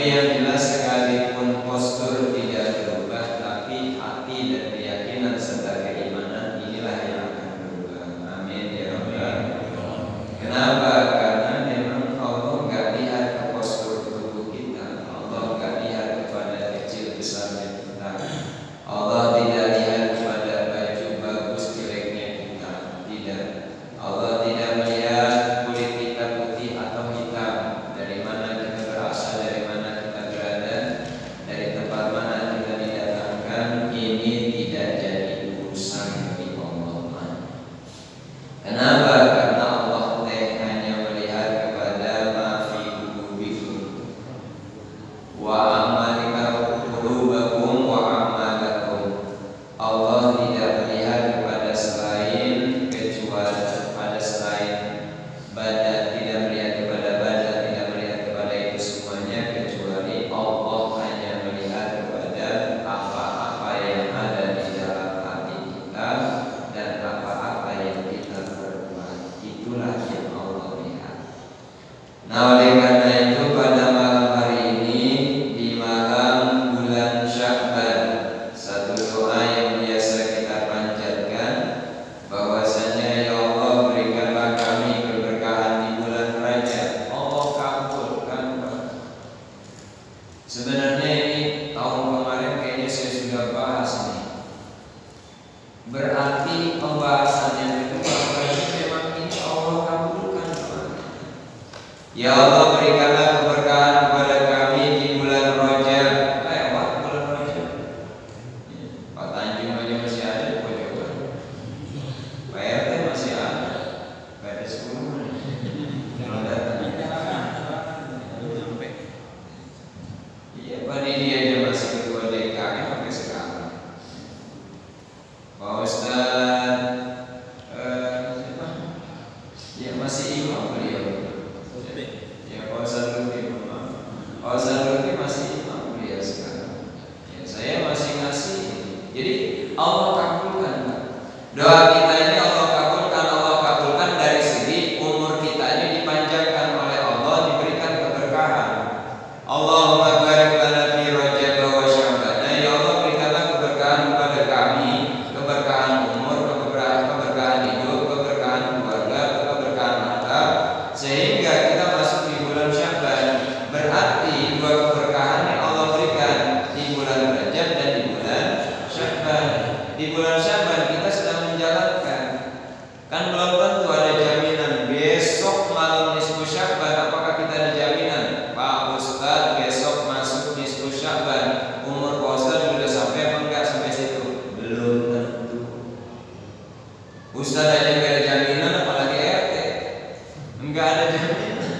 yang jelas sekalipun postur tidak berubah, tapi hati dan keyakinan serta keimanan inilah yang akan berubah. Amin ya rabbal. Kenapa? Karena memang Allah nggak lihat ke postur tubuh kita, Allah nggak lihat kepada kecil besarnya kita, Allah tidak lihat kepada baju bagus jeleknya kita, tidak. Allah tidak melihat kulit kita putih atau hitam, dari mana kita berasal, dari mana kita berada, dari tempat mana kita didatangkan. Ini tidak jadi urusan bagi Allah. Kenapa? Karena Allah hanya melihat kepada ma fi qulubikum wa a'malikum qulubakum wa a'malakum. Allah tidak melihat kepada selain kecuali pada selain badan, tidak melihat kepada badan, tidak melihat kepada itu semuanya, kecuali Allah hanya melihat kepada apa-apa yang ada di dalam hati kita dan apa-apa yang kita perbuat. Itulah yang Allah lihat. Nah, oleh karena itu pada malam hari ini, di malam bulan Sya'ban, satu doa yang biasa kita panjatkan, bahwasanya ya Allah, berikanlah kami keberkahan di bulan Rajab. Allah kabulkan. Sebenarnya ini tahun kemarin kayaknya saya sudah bahas nih. Berarti pembahasannya itu berarti memang ini Allah kabulkan. Ya Allah, berikanlah keberkahan kepada kami di bulan Rajab. Lewat bulan Rajab. Pak Tanjung aja masih ada di pojokan. Pak RT masih ada. Pak RT 10 belum datang. Iya, Pak Didi aja masih ketua DKM sampai sekarang. Pak Ustaz siapa? Ya masih imam beliau. Ya Pak Ustaz Lutfi, Pak Ustaz Lutfi masih imam beliau sekarang. Ya saya masih ngasih. Jadi Allah kabulkan. Doa kita ini Allah kabulkan dari segi umur kita ini dipanjangkan oleh Allah, diberikan keberkahan. Allahumma barik lana fi Rajab wa Sya'ban. Ya Allah, berikanlah keberkahan kepada kami, keberkahan umur, keberkahan hidup, keberkahan keluarga, keberkahan harta, sehingga kita masuk di bulan Sya'ban. Berarti dua keberkahan yang Allah berikan di bulan Rajab dan di bulan Sya'ban. Di bulan Sya'ban kita sedang menjalankan. Kan belum tentu ada jaminan besok malam nisfu Sya'ban. Apakah kita ada jaminan? Pak Ustaz, besok masuk nisfu Sya'ban, umur Pak Ustaz sudah sampai apa enggak sampai situ? Belum tentu. Ustaz aja enggak ada jaminan, apalagi RT. Enggak ada jaminan.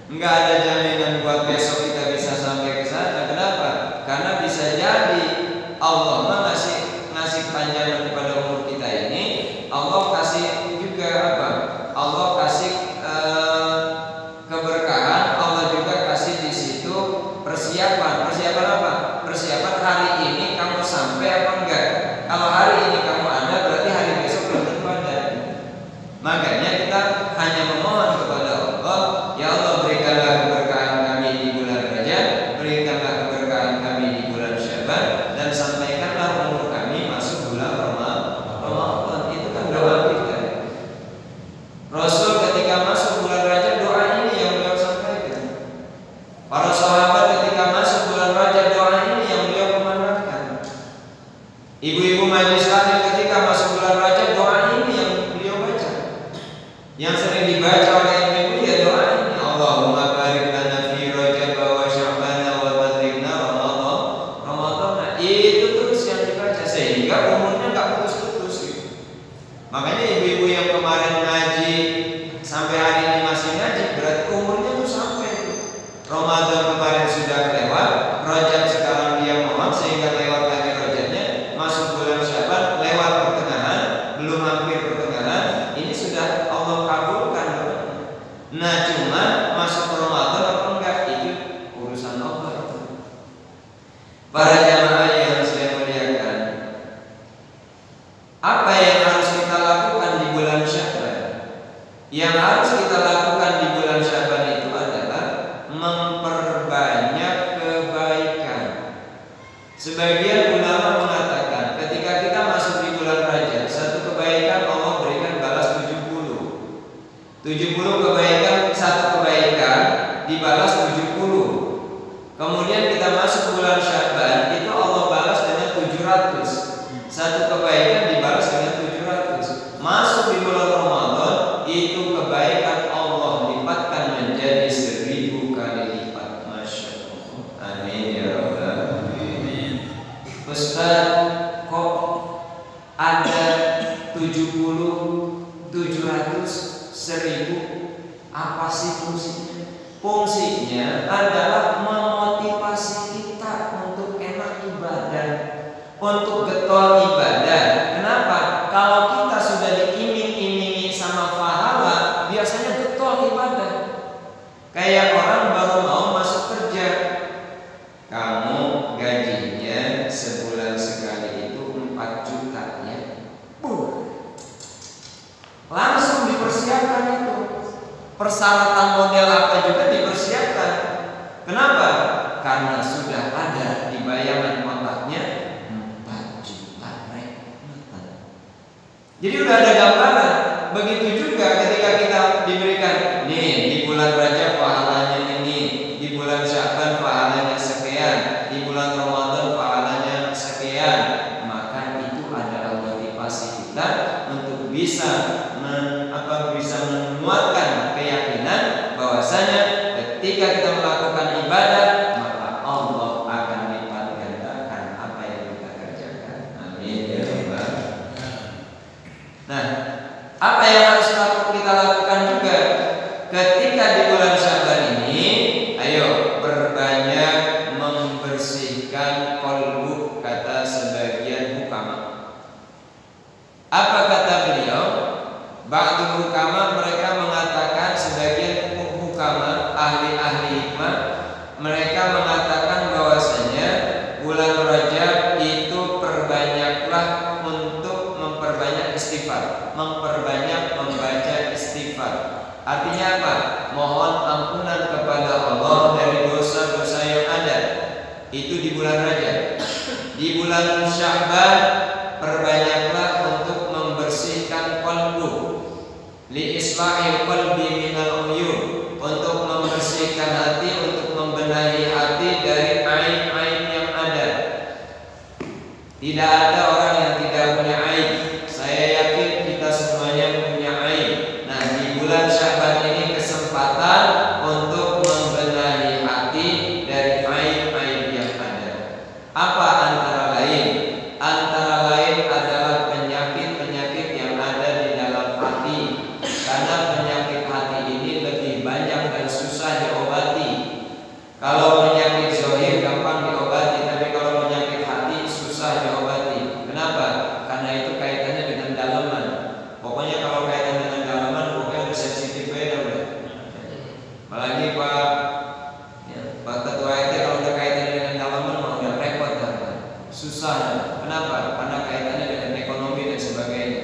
Enggak ada jaminan buat besok kita bisa sampai ke sana. Kenapa? Karena bisa jadi Allah ngasih panjangan kepada umur kita ini. Allah kasih juga apa? Allah kasih keberkahan. Allah juga kasih di situ persiapan. Persiapan apa? Persiapan hari ini kamu sampai apa enggak? Kalau hari ini kamu ada, berarti hari besok belum tentu ada. Makanya kita hanya memohon kepada Allah, ya Allah, berikanlah keberkahan kami di bulan Rajab, berikanlah keberkahan kami di bulan Sya'ban, dan sampaikanlah umur kami masuk bulan Ramadan. Itu kan doa kita. Rasul ketika masuk bulan Rajab, doa ini yang beliau sampaikan. Para sahabat ketika masuk bulan Rajab, doa ini yang beliau kumandangkan. Ibu-ibu majelis taklim ketika masuk bulan Rajab, doa ini yang beliau baca. Yang sering dibaca oleh ibu-ibu ya doa ini. Allahumma barik lana fi Rajab wa Sya'ban wa ballighna Ramadan. Itu terus yang dibaca sehingga umurnya enggak putus-putus gitu. Makanya ibu-ibu yang kemarin ngaji sampai hari ini masih ngaji, berarti umurnya tuh sampai itu. Ramadan kemarin sudah lewat, Rajab sekarang dia mohon sehingga lewat lagi Rajabnya, masuk bulan Sya'ban lewat pertengahan, belum hampir pertengahan, ini sudah Allah kabulkan. Nah, cuma masuk Ramadan apa enggak itu urusan Allah. Para jamaah yang saya muliakan, apa yang harus kita lakukan di bulan Sya'ban? Yang harus kita lakukan di bulan Sya'ban itu adalah memperbanyak Sebagian ulama mengatakan ketika kita masuk di bulan Rajab, satu kebaikan Allah berikan balas 70. 70 kebaikan, satu kebaikan dibalas 70. Kemudian kita masuk bulan Sya'ban, itu Allah balas dengan 700. Satu kebaikan dibalas dengan 700. Masuk di bulan Ramadan, itu kebaikan Allah lipatkan menjadi 1000 kali lipat. Masya Allah. Amin ya Rabbal alamin. Ustaz, kok ada 70, 700, 1000? Apa sih fungsinya? Fungsinya adalah memotivasi kita untuk enak ibadah, untuk getol ibadah. Kenapa? Kalau kita sudah diiming-imingi sama pahala, biasanya getol ibadah. Kayak orang baru mau masuk kerja, kamu gajinya sebulan sekali itu 4 juta ya. Langsung dipersiapkan itu. Persyaratan model apa juga dipersiapkan. Kenapa? Karena sudah ada di bayangan otaknya 4 juta rahmatan. Jadi udah ada gambaran. Begitu juga ketika kita diberikan, nih di bulan Rajab pahalanya ini, di bulan Sya'ban pahalanya sekian, di bulan Ramadan pahalanya sekian, maka itu adalah motivasi kita untuk bisa menguatkan keyakinan bahwasanya ketika kita melakukan ibadah, maka Allah akan lipat gandakan apa yang kita kerjakan. Amin ya Rabbal. Nah, apa yang harus kita lakukan juga ketika di bulan Sya'ban ini? Ayo perbanyak membersihkan qalbu, kata sebagian hukama. Apa kata beliau? Ba'dul hukama, mereka mengatakan, sebagian hukama ahli-ahli hikmah, mereka mengatakan bahwasanya bulan Rajab itu perbanyaklah untuk memperbanyak istighfar, memperbanyak membaca istighfar. Artinya apa? Mohon ampunan kepada Allah dari dosa-dosa yang ada. Itu di bulan Rajab. Di bulan Sya'ban perbanyaklah untuk membersihkan qalbu, li islahil qalbi minal uyub, untuk membersihkan hati, untuk membenahi hati dari aib-aib yang ada. Tidak ada orang yang tidak punya aib. Saya yakin kita semuanya punya aib. Nah, di bulan Sya'ban ini kesempatan untuk membenahi hati dari aib-aib yang ada. Apa antara lain? Antara lain adalah penyakit-penyakit yang ada di dalam hati. Karena penyakit hati ini lebih banyak dan susah diobati. Kalau penyakit zahir gampang diobati, tapi kalau penyakit hati susah diobati. Kenapa? Karena itu kaitannya dengan dalaman. Pokoknya kalau kaitan dengan dalaman, pokoknya udah sensitif beda udah. Apalagi Pak Ketua RT kalau udah kaitannya dengan dalaman mau udah repot kan? Susah. Kenapa? Karena kaitannya dengan ekonomi dan sebagainya.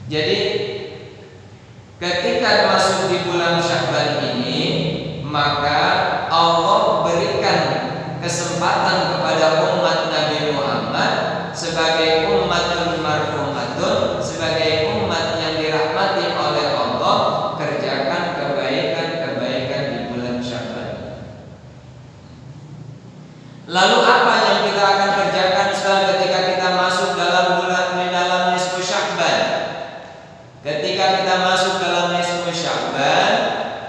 Jadi ketika masuk di bulan Sya'ban ini, maka Allah berikan kesempatan kepada umat Nabi Muhammad sebagai ummatun marhumatun, sebagai umat yang dirahmati oleh Allah, kerjakan kebaikan-kebaikan di bulan Sya'ban. Lalu apa yang kita akan kerjakan ketika kita masuk dalam nisfu Sya'ban? Ketika kita masuk dalam nisfu Sya'ban,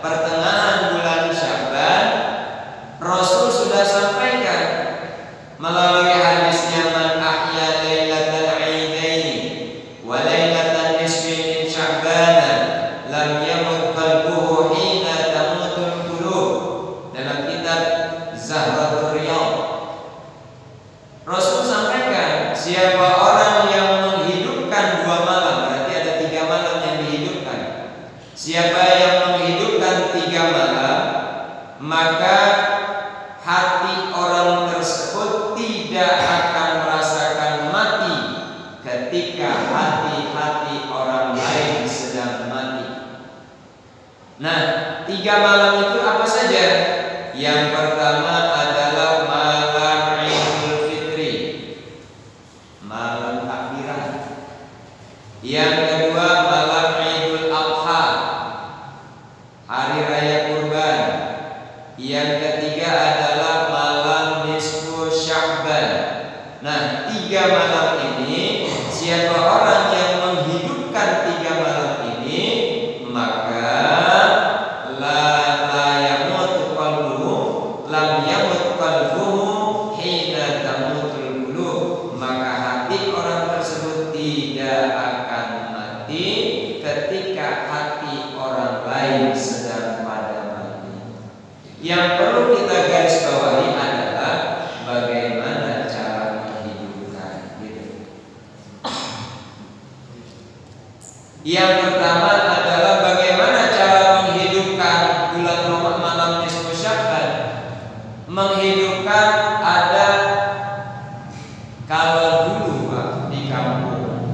pertengahan bulan Sya'ban, Rasul sudah sampaikan melalui hadisnya, man ahya lailatal aidaini wa lailatan nisfi min Sya'ban lam yamut qalbuhu hina tamutul qulub, dalam kitab Zahratul Riyad. Rasul sampaikan, siapa orang yang menghidupkan 2 malam, berarti ada 3 malam yang dihidupkan. Siapa yang menghidupkan 3 malam, maka hati orang tersebut tidak akan merasakan mati ketika hati-hati orang lain sedang mati. Nah, 3 malam itu apa saja? Yang pertama adalah malam ketiga adalah malam nisfu Sya'ban. Nah, 3 malam ini, siapa orang yang menghidupkan 3 malam ini, maka lam yamut qalbuhu hina tamutul qulub, maka hati orang tersebut tidak akan mati ketika hati orang lain sedang pada mati. Yang perlu kita garis bawahi adalah bagaimana cara menghidupkan gitu. Yang pertama adalah bagaimana cara menghidupkan bulan Ramadan malam nisfu Sya'ban. Menghidupkan ada, kalau dulu Pak di kampung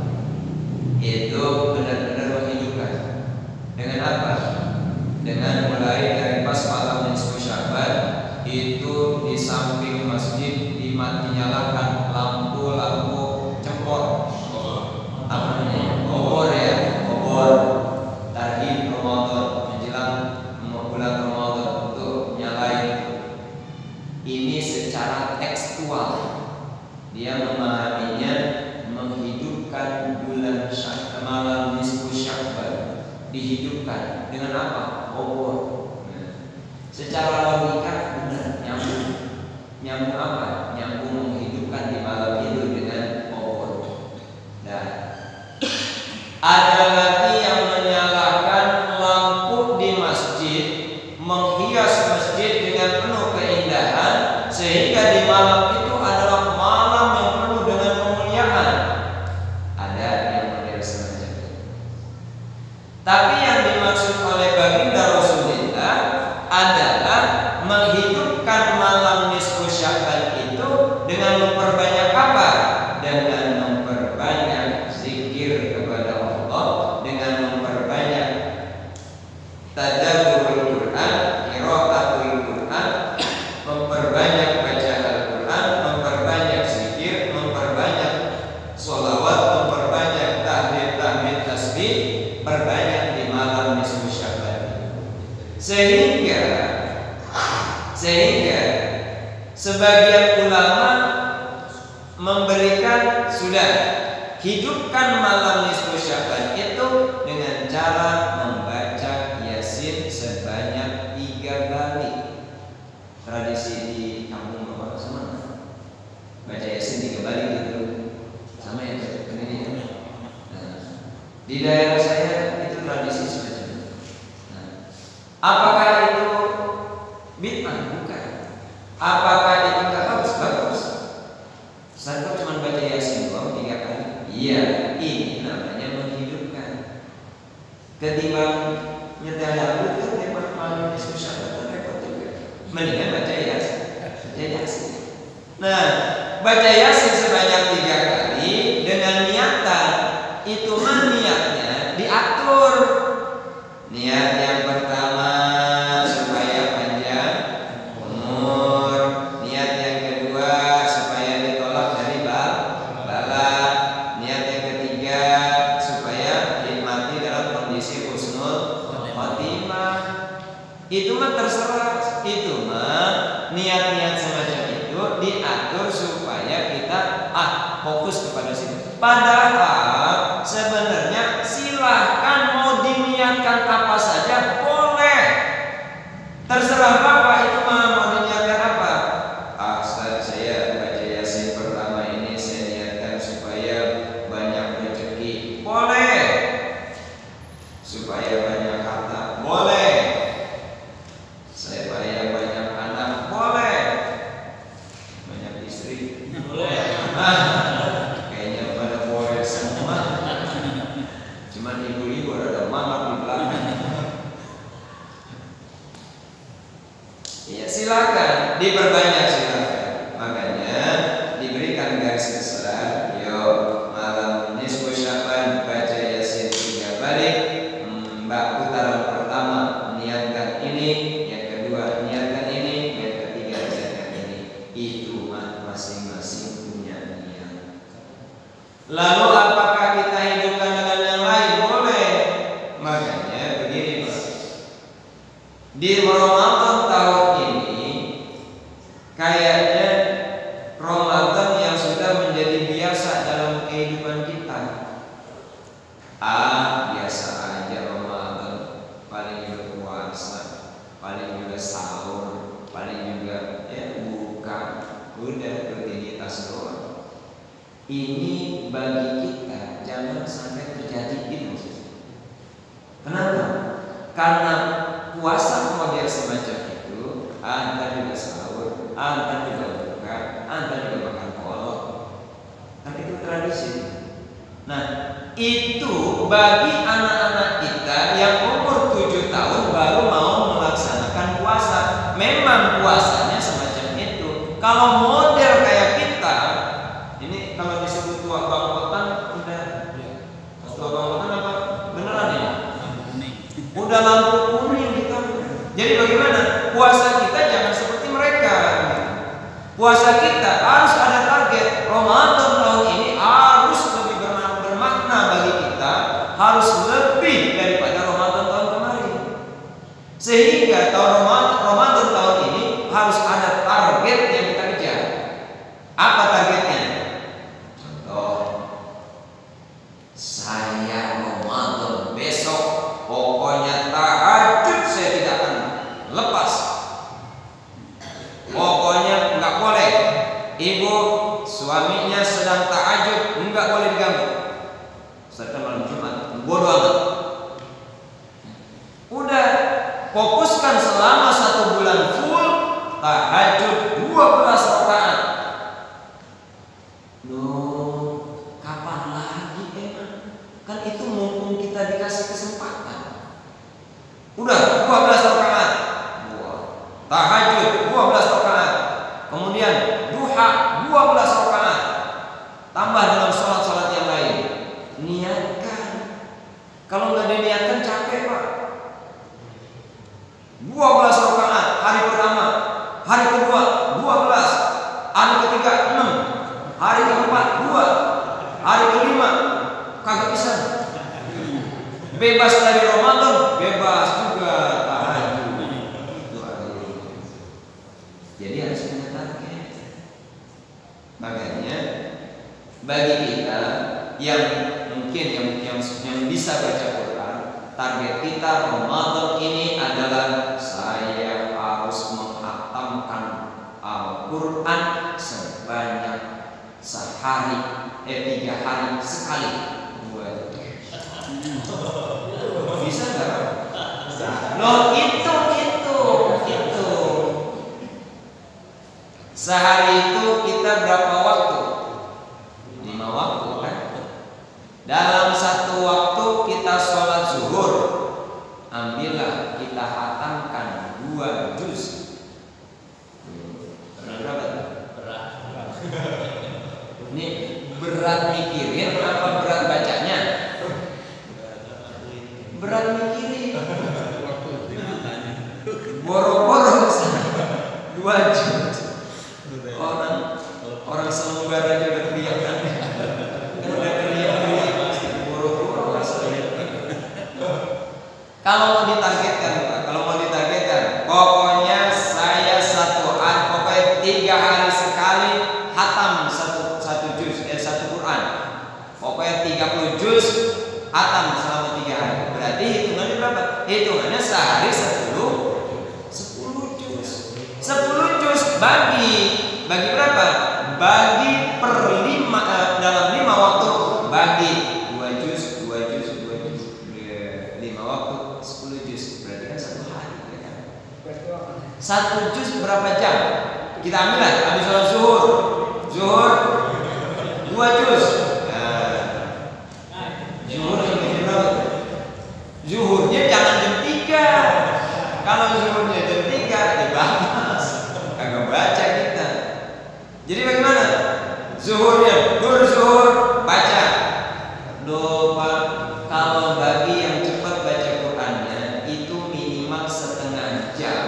itu benar-benar menghidupkan. Dengan apa? Dengan mulai dari pas malam nisfu Sya'ban itu di samping masjid dinyalakan lampu cempor, apa namanya, obor ya, obor tarhib Ramadan menjelang bulan Ramadan untuk nyalain. Ini secara tekstual dia memahaminya menghidupkan bulan malam nisfu Sya'ban, dihidupkan dengan apa? Obor. Secara logika benar nyambung apa? Nyambung menghidupkan di malam itu dengan obor. Nah, ada lagi yang menyalakan lampu di masjid, menghias masjid dengan penuh keindahan, sehingga di malam itu adalah malam yang penuh dengan kemuliaan. Ada yang model semacam itu. Tapi yang dimaksud oleh baginda Rasulullah adalah menghidupkan malam nisfu Sya'ban itu dengan memperbanyak apa? Dengan memperbanyak zikir kepada Allah, dengan memperbanyak tadabburul Quran, qiraatul Quran, memperbanyak baca Al-Quran, memperbanyak zikir, memperbanyak sholawat, memperbanyak tahmid tasbih, perbanyak di malam nisfu Sya'ban. Sehingga sebagian ulama memberikan sudah hidupkan malam nisfu Sya'ban itu dengan cara membaca Yasin sebanyak 3 kali. Tradisi di kampung Bapak sama baca Yasin 3 kali gitu, sama ya ini ya. Nah, di daerah saya itu tradisi semacam itu. Nah, apakah itu bid'ah? Bukan. Apakah itu nggak bagus? Bagus. Saya cuma baca Yasin 3 kali. Iya, ini namanya menghidupkan. Ketimbang nyetel dangdut kan memang paling susah, repot juga. Mendingan baca Yasin. Nah, baca Yasin sebanyak 3 kali dengan niatan. Itu mah niatnya diatur. Niat yang pertama supaya panjang umur. Niat yang kedua supaya ditolak dari bala. Niat yang ketiga supaya dinikmati dalam kondisi husnul khotimah. Itu mah terserah. Itu mah niat-niat semacam itu diatur supaya kita fokus kepada situ. Padahal sebenarnya silahkan mau diniatkan apa saja boleh. Terserah Bapak itu mau diniatkan apa. Ustaz, saya baca Yasin pertama ini saya niatkan supaya banyak rezeki. Boleh. Supaya banyak harta. Boleh. Supaya banyak anak. Boleh. Banyak istri. Boleh. Kayaknya pada boleh semua. Cuman ibu-ibu ada mama di belakang. Ya silakan diperbanyak, silakan. Makanya diberikan garis besar. Yo, malam nisfu Sya'ban baca Yasin 3 kali. Putaran pertama niatkan ini, yang kedua niatkan ini, yang ketiga niatkan ini. Itu masing-masing punya niat. Lalu apakah kita hidupkan dengan yang lain? Boleh. Makanya begini Pak, di Ramadan tahun ini kayaknya Ramadan yang sudah menjadi biasa dalam kehidupan kita. Biasa aja Ramadan, paling juga puasa, paling juga sahur, paling juga buka, udah rutinitas doang. Ini bagi kita jangan sampai terjadi gitu. Kenapa? Karena puasa model semacam itu, antar juga sahur, antar juga buka, antar juga makan kolak. Kan itu tradisi. Nah, itu bagi anak-anak kita yang umur 7 tahun baru mau melaksanakan puasa. Memang puasanya semacam itu. Kalau model kayak kita, ini kalau disebut tua bangkotan udah tua bangkotan apa? Beneran ya? Udah lampu kuning gitu. Jadi bagaimana? Puasa kita jangan seperti mereka. Puasa kita harus ada target. Ramadan tahun ini harus lebih bermakna bagi kita, harus lebih daripada Ramadan tahun kemarin. Sehingga Ramadan tahun ini harus ada target yang kita kejar. Apa targetnya? Contoh, saya Ramadan besok pokoknya tahajud saya tidak akan lepas. Pokoknya nggak boleh. Ibu suaminya sedang tahajud nggak boleh diganggu. Serta malam Jumat bodoh amat. Udah fokuskan selama 1 bulan full tahajud 12 rakaat. Loh, kapan lagi emang? Kan itu mumpung kita dikasih kesempatan. Udah 12 rakaat. Tahajud 12 rakaat. Kemudian duha 12 rakaat. Tambah dengan sholat-sholat yang lain. Niatkan. Kalau nggak diniatkan capek Pak. 12 rakaat hari pertama, hari kedua 12, hari ketiga 6, hari keempat 2, hari kelima kagak bisa. Bebas dari Ramadan, bebas juga tahajud. Jadi harus punya target. Makanya bagi kita yang mungkin yang bisa baca Quran, target kita Ramadan ini adalah saya harus menghatamkan Al-Quran sebanyak sehari 3 hari sekali. Bisa nggak? Loh itu sehari itu kita berapa waktu? 5 waktu kan? Dalam 1 waktu kita sholat zuhur, ambillah kita hatamkan 2 juz. Berapa? Ini berat mikirin apa berat bacanya? Berat mikirin. Boro-boro 2 juz. Orang selembar aja udah teriakan. Udah teriak-teriak boro-boro Kalau mau ditargetkan Pak, pokoknya saya 1 hari, pokoknya 3 hari sekali hatam satu juz, 1 Quran. Pokoknya 30 juz hatam selama 3 hari. Berarti hitungannya berapa? Hitungannya sehari 10 juz. 10 juz bagi berapa? Bagi per 5 dalam 5 waktu bagi 2 juz 5 waktu 10 juz berarti kan 1 hari ya kan? 1 juz berapa jam? Kita ambil lah habis sholat zuhur 2 juz. Zuhurnya jangan jam 3. Kalau zuhurnya jam 3 dibahas kagak baca kita. Jadi bagaimana? Zuhurnya zuhur baca. Loh Pak, kalau bagi yang cepat baca Qurannya itu minimal setengah jam.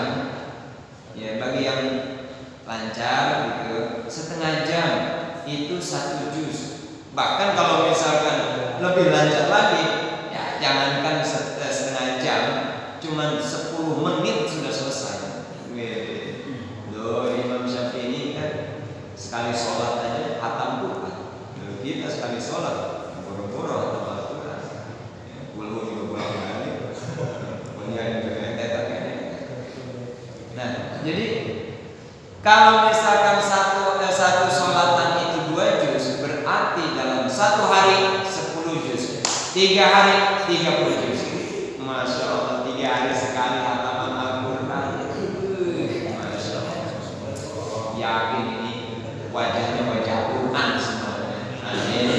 Ya bagi yang lancar gitu, setengah jam itu 1 juz. Bahkan kalau misalkan lebih lancar lagi, ya jangankan setengah jam, cuman 10 menit sudah selesai. Loh Imam Syafi'i sholat, buru-buru atau Al-Quran. Bulu juga pulang kali. Nah, jadi kalau misalkan satu sholatan itu 2 juz, berarti dalam 1 hari 10 juz, 3 hari 30 juz. Masya Allah, 3 hari sekali hataman Al-Quran. Masya Allah. Yakin ini wajahnya wajah Quran semuanya. Amin.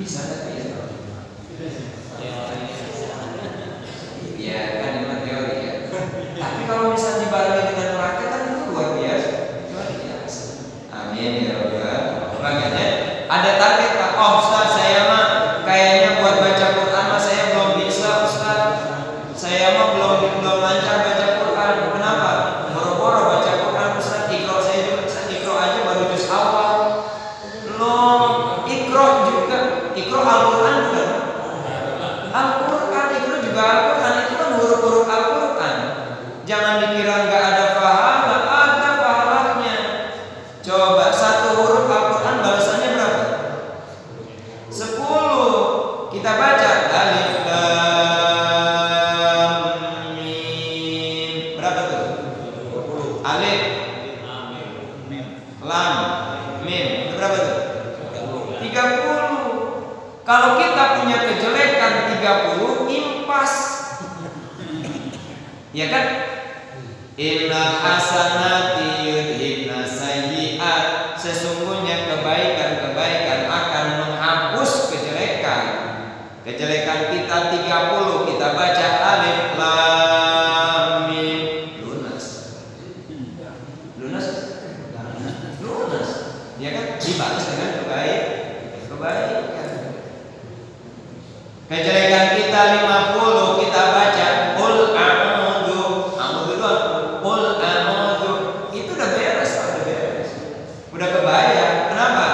Bisa nggak ya? Ya kan memang teori ya. Tapi kalau misalnya dibarengi dengan praktek kan itu luar biasa. Amin ya Rabbal. Makanya ada target Pak. Oh Ustaz, saya mah kayaknya buat baca Quran mah saya belum bisa Ustaz. Saya mah belum lancar baca Quran. Kenapa? Boro-boro baca Quran Ustaz. Iqra saya juga, Iqra aja baru juz awal. Iqra juga, Iqra Al-Quran bukan? Al-Quran, Iqra juga Al-Quran, itu kan huruf-huruf Al-Quran. Jangan dikira nggak ada pahala, ada pahalanya. Coba 1 huruf Al-Quran balasannya berapa? 10. Kita baca alif lam mim. Berapa tuh? Alif lam mim. Itu berapa tuh? 30. Kalau kita punya kejelekan 30, impas. Ya kan? Innal hasanati yudhibna sayyi'at. Sesungguhnya kebaikan-kebaikan akan menghapus kejelekan. Kejelekan kita 30, kita baca alif lam mim, lunas. Lunas? Lunas. Ya kan? Dibalas dengan kebaikan. Kejelekan kita 50, kita baca qul a'udzu. A'udzu doang. Qul a'udzu. Itu udah beres, udah kebayang. Kenapa?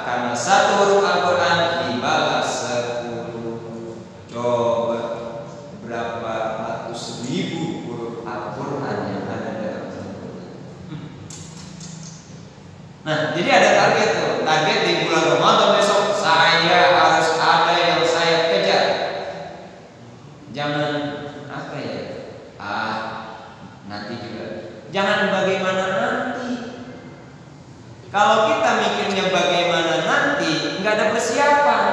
Karena 1 huruf Al-Quran dibalas 10. Coba berapa ratus ribu huruf Al-Quran yang ada dalam Al-Quran. Nah, jadi ada target tuh. Target di bulan Ramadan besok saya harus ada yang saya kejar. Jangan apa ya? Nanti juga. Jangan bagaimana nanti. Kalau kita mikirnya bagaimana nanti, nggak ada persiapan.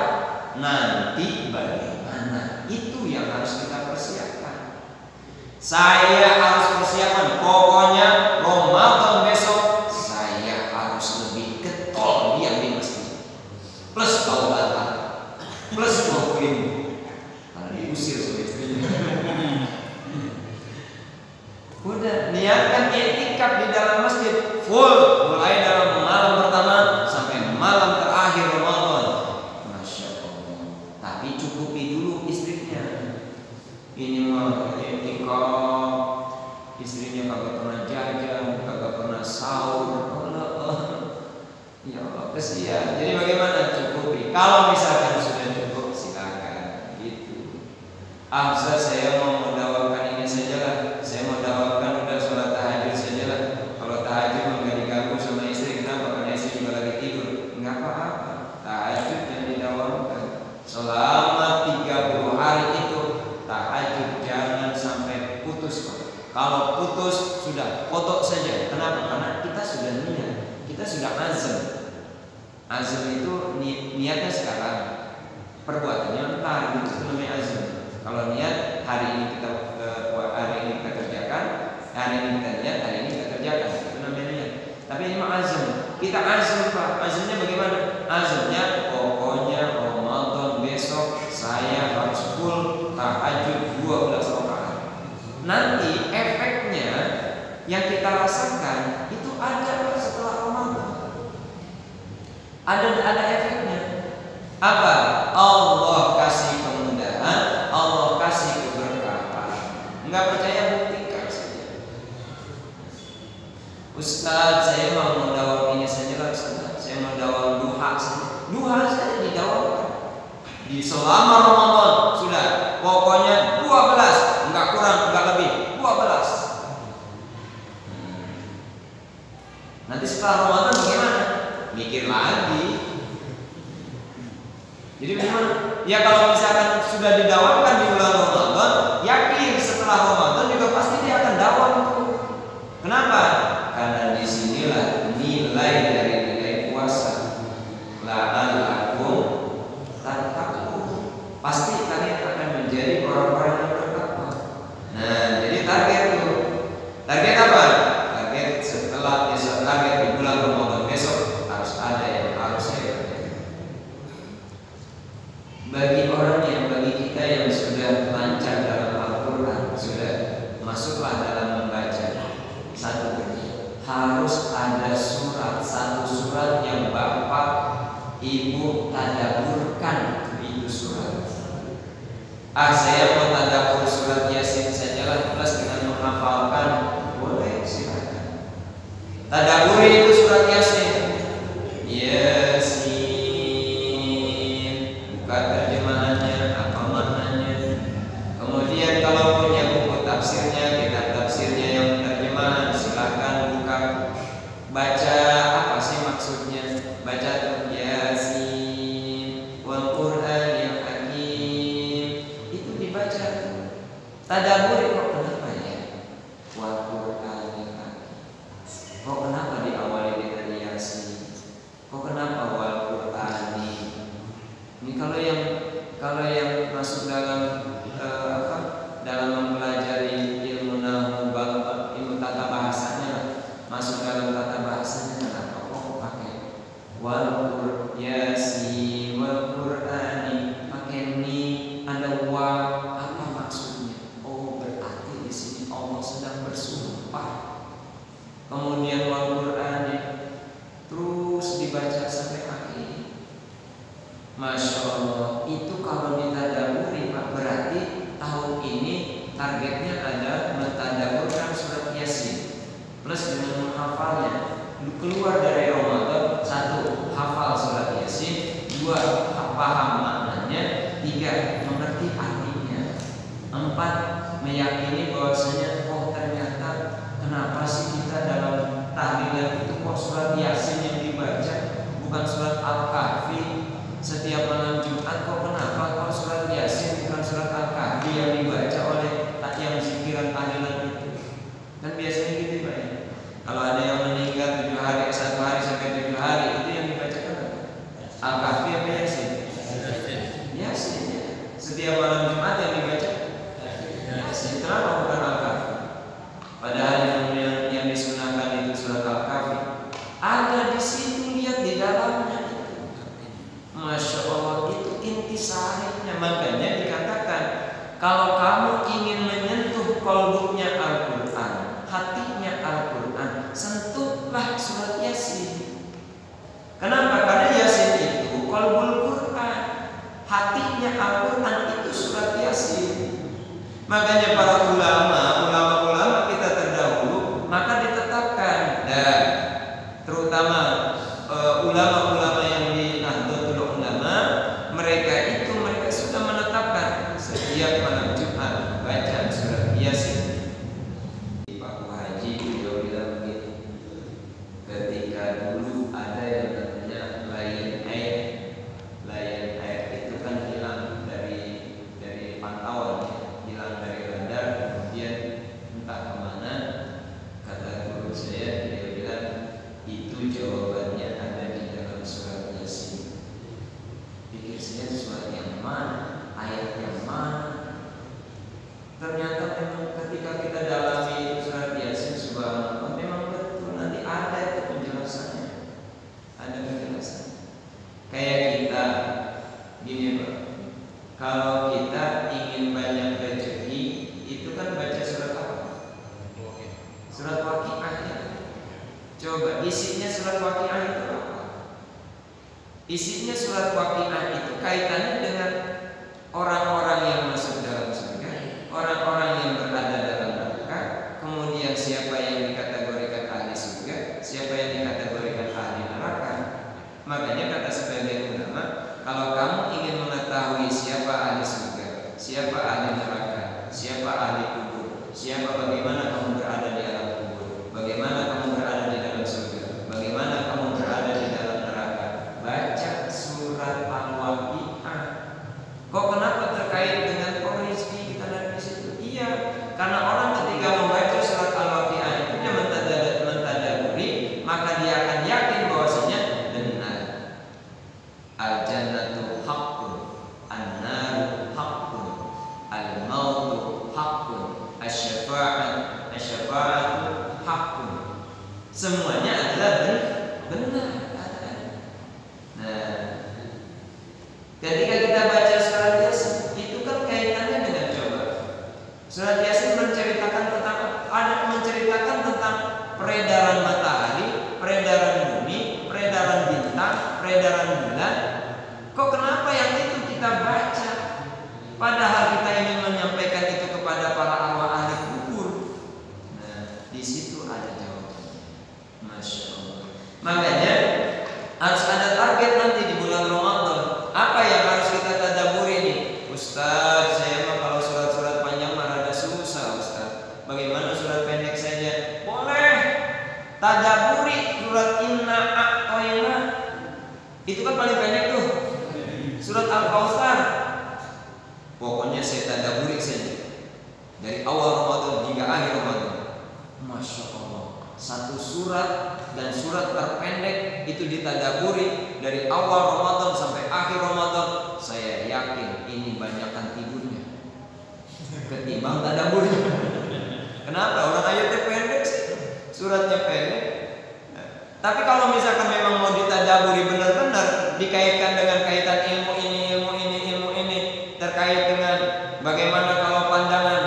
Nanti bagaimana? Itu yang harus kita persiapkan. Saya harus persiapan. Pokoknya Ramadan besok saya harus lebih getol diam di masjid. Plus taubatan, plus 20.000. Karena diusir sama istrinya. Udah niatkan i'tikaf di dalam masjid full, mulai dalam malam pertama sampai malam terakhir Ramadan. Masya Allah. Tapi cukupi dulu istrinya. Ini mah i'tikaf, istrinya kagak pernah jajan, kagak pernah sahur. Ya Allah, kesian. Jadi bagaimana? Cukupi. Kalau misalkan sudah cukup, silakan. Gitu. Ustaz, saya mau mendawakan ini saja lah. Saya mau dawakan udah sholat tahajud saja lah. Kalau tahajud nggak diganggu sama istri, kenapa? Karena istri juga lagi tidur. Nggak apa-apa. Tahajud yang didawakan selama 30 hari itu. Tahajud jangan sampai putus. Kalau putus sudah foto saja. Kenapa? Karena kita sudah niat, kita sudah azam. Azam itu niatnya sekarang, perbuatannya ntar. Itu namanya azam. Kalau niat hari ini kita kerjakan, hari ini kita niat, hari ini kita kerjakan, itu namanya niat. Tapi ini mah azam. Kita azam Pak. Azamnya bagaimana? Azamnya pokoknya Ramadan besok saya harus full tahajud 12 rakaat. Nanti efeknya yang kita rasakan itu ada setelah Ramadan. Ada efeknya. Apa? Allah kasih kemudahan, Allah kasih keberkahan. Enggak percaya, buktikan saja. Ustaz, saya mau mendawam ini saja lah Ustaz. Saya mau dawam duha saja. Duha saja didawamkan. Di selama Ramadan sudah. Pokoknya 12, enggak kurang, enggak lebih. 12. Nanti setelah Ramadan bagaimana? Mikir lagi. Jadi memang ya kalau misalkan sudah didawamkan di bulan Ramadan, yakin setelah Ramadan juga pasti dia akan dawam tuh. Kenapa? Karena disinilah nilai dari nilai puasa. La'allakum tattaqun. Pasti kalian akan menjadi orang-orang yang bertakwa. Nah, jadi target tuh. Target apa? Target setelah target di bulan Ramadan besok harus ada yang harus saya kerjakan. Bagi kita yang sudah lancar dalam Al-Quran, sudah masuklah dalam membaca. Satu, harus ada satu surat yang bapak ibu tadaburkan itu surat. Saya mau tadabur surat Yasin sajalah plus dengan menghafalkan, boleh silakan. Tadaburi itu surat Yasin. Buka terjemahannya, apa maknanya. Kemudian kalau punya buku tafsirnya, kitab tafsirnya yang terjemahan, silakan buka. Baca apa sih maksudnya? Baca Yasin wal Qur'anil Hakim. Itu dibaca. Tadaburi kok kenapa ya? Wal Qur'anil Hakim. Kok kenapa diawali dengan Yasin? Kok kenapa wal Qur'ani? Ini kalau yang masuk dalam dalam mempelajari ilmu nahwu, ilmu tata bahasanya, masuk dalam tata bahasanya, kenapa kok pakai wal Yasin wal Qur'ani, pakai ni, ada wa, apa maksudnya? Oh, berarti di sini Allah sedang bersumpah. Kemudian wal Qur'ani terus dibaca sampai akhir. Masya Allah, itu kalau ditadaburi Pak, berarti tahun ini targetnya ada mentadaburkan surat Yasin plus dengan menghafalnya. Keluar dari Ramadan, 1. Hafal surat Yasin, 2. Paham maknanya, 3. Mengerti artinya, 4. Meyakini bahwasanya oh ternyata kenapa sih kita dalam tahlilan itu kok surat Yasin yang dibaca bukan surat Al-Kahfi. Setiap malam Jumat kok kenapa kalau surat Yasin bukan surat Al-Kahfi yang dibaca oleh yang zikiran tahlilan itu? Kan biasanya gitu Pak ya. Kalau ada yang meninggal 7 hari, 1 hari sampai 7 hari, itu yang dibacakan Al-Kahfi apa Yasin? Yasin ya. Setiap malam Jumat yang dibaca Yasin. Kenapa bukan Al-Kahfi? Padahal yang disunahkan itu surat Al-Kahfi. Ada di situ, lihat di dalamnya. Masya Allah, itu intisarinya. Makanya dikatakan kalau kamu ingin menyentuh qalbunya Al-Quran, hatinya Al-Quran, sentuhlah surat Yasin. Kenapa? Karena Yasin itu qalbul Quran, hatinya Al-Quran itu surat Yasin. Makanya para ulama kita terdahulu maka ditetapkan, dan terutama ulama-ulama yang di Nahdlatul Ulama, mereka sudah menetapkan setiap malam Jumat baca surat Yasin. Pak Haji beliau bilang begini, ketika dulu ada yang namanya Lion Air itu kan hilang dari pantauan, hilang dari radar, kemudian entah kemana. Kata guru saya, dia bilang itu jawabannya ada di dalam surat Yasin. Pikir saya surat yang mana, ayat yang mana. Ternyata memang ketika kita dalami surat Yasin, subhanallah, memang betul nanti ada itu penjelasannya. Ada penjelasannya. Kayak kita gini Pak, kalau kita ingin banyak rezeki, itu kan baca surat apa? Surat Waqiah. Coba isinya surat Waqiah itu apa? Isinya surat Waqiah itu kaitannya dengan orang-orang yang masuk dalam surga, orang-orang yang berada dalam neraka, kemudian siapa yang dikategorikan ahli surga, siapa yang dikategorikan ahli neraka. Makanya kata sebagian ulama, kalau kamu ingin mengetahui siapa ahli surga, siapa ahli neraka, siapa ahli kubur, siapa bagaimana kamu berada di alam kubur, bagaimana kamu berada di dalam surga, bagaimana kamu berada di dalam neraka, baca surat Al-Waqiah. haqqun. Semuanya adalah benar. Nah, ketika kita baca surat Yasin, itu kan kaitannya dengan coba. Surat Yasin menceritakan tentang peredaran matahari, peredaran bumi, peredaran bintang, peredaran bulan. Kok kenapa yang itu kita baca? Padahal kita ingin menyampaikan itu kepada para arwah ahli kubur. Nah, di situ ada jawabannya. Masya Allah. Makanya harus ada target nanti di bulan Ramadan. Apa yang harus kita tadaburi nih? Ustaz, saya mah kalau surat-surat panjang mah rada susah, Ustaz. Bagaimana surat pendek saja? Boleh. Tadaburi surat Inna A'toina. Itu kan paling pendek tuh. Surat Al-Kautsar. Pokoknya saya tadaburi saja dari awal Ramadan hingga akhir Ramadan. Masya Allah. Satu surat dan surat terpendek itu ditadaburi dari awal Ramadan sampai akhir Ramadan. Saya yakin ini banyakkan tidurnya ketimbang tadaburnya. Kenapa? Orang ayatnya pendek sih, suratnya pendek. Tapi kalau misalkan memang mau ditadaburi benar-benar, dikaitkan dengan kaitan ilmu ini, terkait dengan bagaimana kalau pandangan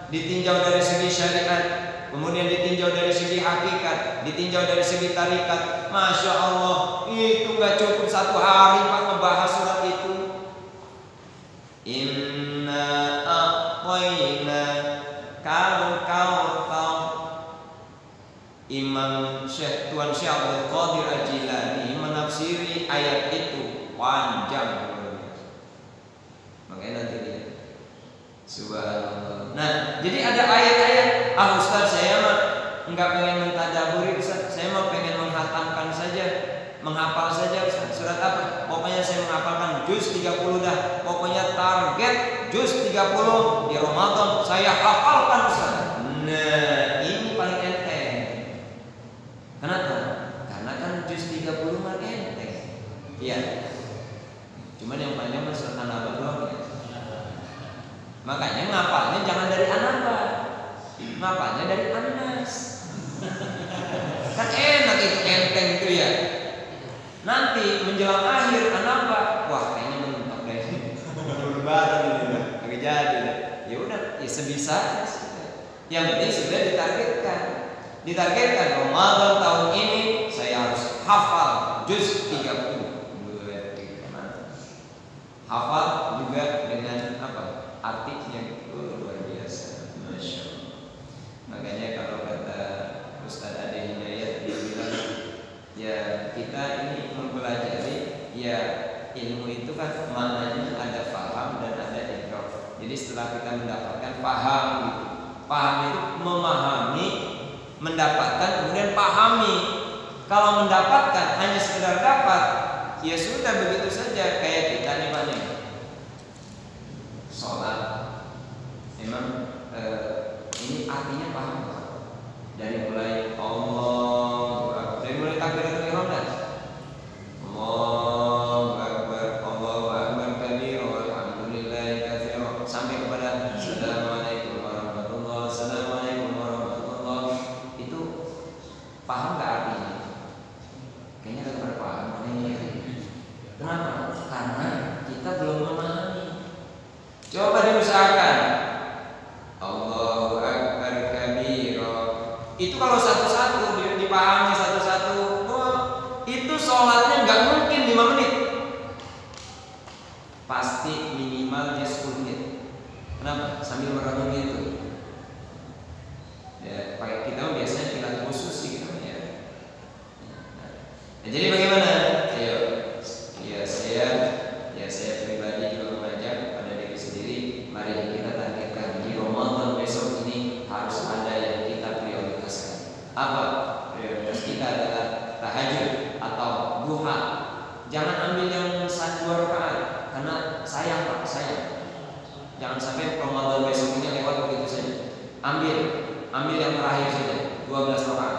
ditinjau dari segi syariat, kemudian ditinjau dari segi hakikat, ditinjau dari segi tarikat. Masya Allah, itu gak cukup satu hari Pak ngebahas surat itu. Inna a'toina kal kautsar. Imam Syekh Tuan Syekh Abdul Qadir Al-Jilani menafsiri ayat itu panjang. Makanya nanti dia subhanallah. Nah, jadi ada ayat-ayat. Ustaz, saya mah enggak pengen mentadaburi, Ustaz. Saya mah pengen menghatamkan saja, menghafal saja, Ustaz. Surat apa? Pokoknya saya menghafalkan juz 30 dah. Pokoknya target juz 30 di Ramadan saya hafalkan, Ustaz. Nah, ini paling enteng. Kenapa? Karena kan juz 30 mah enteng. Iya. Cuman yang panjang mah surat An-Naba doang ya. Makanya ngapalnya jangan dari An-Naba, ngapalnya dari An-Nas. Kan enak itu, enteng itu ya. Nanti menjelang akhir An-Naba, wah kayaknya mentok deh. Lebaran ini udah lagi jadi deh. Ya udah, ya sebisa. Yang penting sudah ditargetkan Ramadan tahun ini saya harus hafal juz 30. Hafal juga dengan apa? Artinya luar biasa. Masya Allah. Makanya kalau kata Ustaz Ade Hidayat, dia bilang ya kita ini mempelajari, ya ilmu itu kan maknanya ada paham dan ada idrak. Jadi setelah kita mendapatkan paham gitu. Paham itu memahami, mendapatkan, kemudian pahami. Kalau mendapatkan hanya sekedar dapat, ya sudah begitu saja. Kayak kita nih Pak nih, sholat, memang ini artinya paham Pak? Dari mulai Allahu Akbar, dari mulai takbiratul ihram dah. Allahu Akbar, Allahu Akbar kabira, walhamdulillahi katsira, sampai kepada Assalamualaikum warahmatullahi, Assalamualaikum warahmatullahi. Itu paham gak artinya? Kayaknya kan pada paham. Kenapa? Karena kita belum memahami. Coba diusahakan. Allahu Akbar kabira. Itu kalau satu-satu dipahami satu-satu, itu sholatnya nggak mungkin 5 menit. Pasti minimal dia 10 menit. Kenapa? Sambil merenungi itu. Ya, pakai kita biasanya kilat khusus sih gitu ya. Nah, jadi bagaimana? Ayo. Saya pribadi juga mengajak pada diri sendiri, mari kita targetkan di Ramadan besok ini harus ada yang kita prioritaskan. Apa? Prioritas kita adalah tahajud atau duha. Jangan ambil yang 1-2 rakaat karena sayang Pak, sayang. Jangan sampai Ramadan besok ini lewat begitu saja. Ambil yang terakhir saja, 12 rakaat.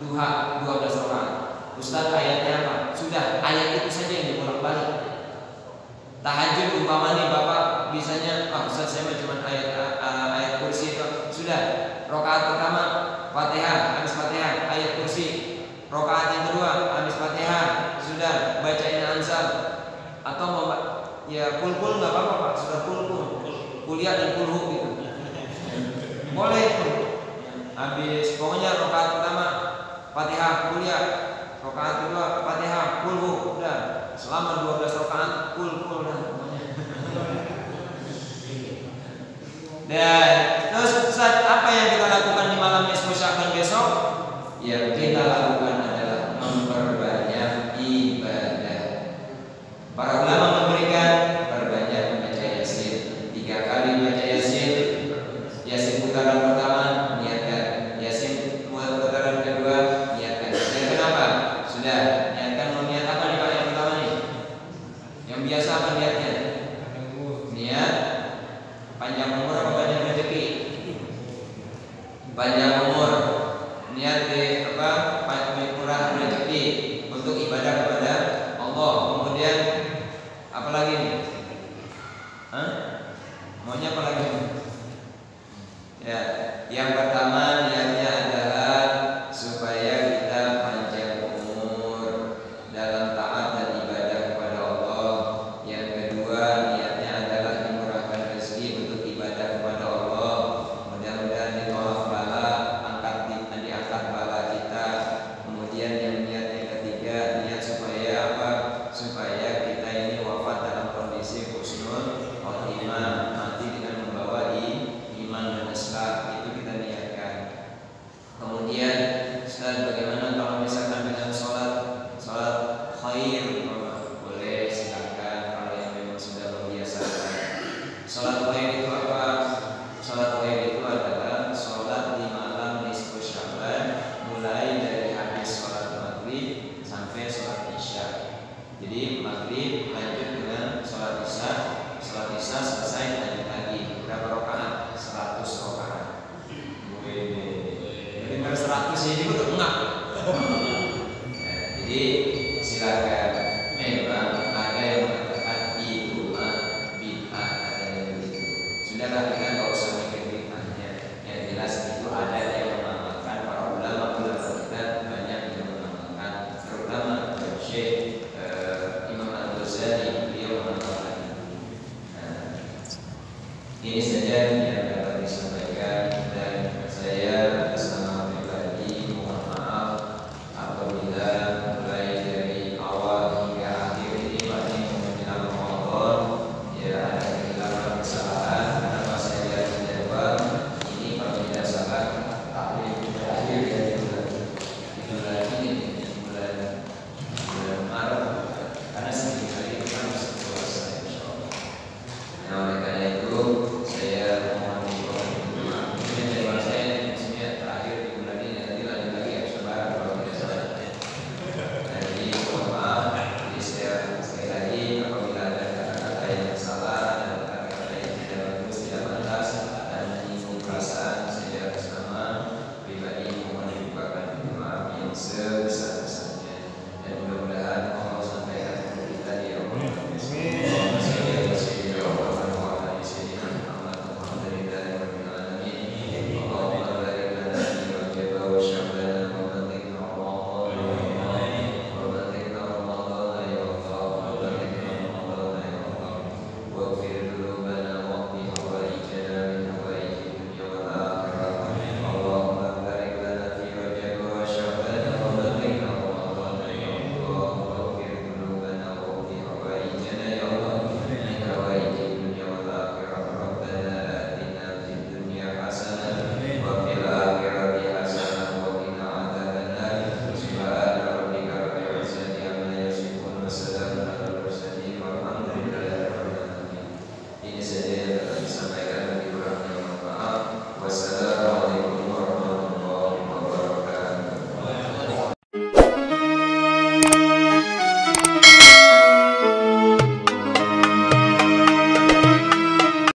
Duha 12 rakaat. Ustaz, ayatnya apa? Sudah, ayat itu saja yang dibolak-balik. Tahajud umpamanya Bapak bisanya, Ustaz saya cuma ayat kursi itu. Sudah, rakaat pertama Fatihah habis Fatihah ayat kursi. Rakaat yang kedua habis Fatihah sudah bacain ansar atau mau ya kul nggak apa-apa Pak, sudah kul kuliah dan kulhu gitu. Boleh tuh. Habis pokoknya rakaat pertama Fatihah kuliah, rakaat kedua Fatihah kulhu, udah selama 12 rakaat kul dah pokoknya. Dan terus Ustaz, apa yang kita lakukan di malam nisfu Sya'ban besok? Yang kita lakukan adalah memperbanyak ibadah. Para ulama memberikan perbanyak membaca Yasin, 3 kali baca Yasin. Yasin putaran pertama niatkan, Yasin putaran kedua niatkan. Dan kenapa? Sudah niatkan, mau niat apa nih Pak yang pertama nih? Yang biasa apa niatnya? Niat panjang umur apa banyak rezeki? Panjang umur. Niat di apa? Murah rezeki untuk ibadah kepada Allah. Kemudian apa lagi nih? Maunya apa lagi? Ya, yang pertama niatnya adalah supaya kita panjang umur dalam taat dan ibadah kepada Allah. Yang kedua niatnya adalah dimurahkan rezeki untuk ibadah kepada Allah. Mudah-mudahan ditolak bala, diangkat bala kita. Kemudian yang niat yang ketiga niat supaya apa? Supaya kita ini wafat dalam kondisi husnul khotimah, mati dengan membawa iman dan Islam. Itu kita niatkan. Kemudian Ustaz, bagaimana kalau misalkan dengan sholat khair? Boleh, silakan kalau yang memang sudah membiasakan. Sholat khair itu apa? Sholat khair itu adalah sholat di malam nisfu Sya'ban, mulai dari habis sholat maghrib sampai sholat isya. Jadi maghrib lanjut dengan sholat isya, sholat isya selesai lanjut lagi. Berapa rakaat? 100 rakaat. Dengar 100 ini udah enggak. Jadi silakan memang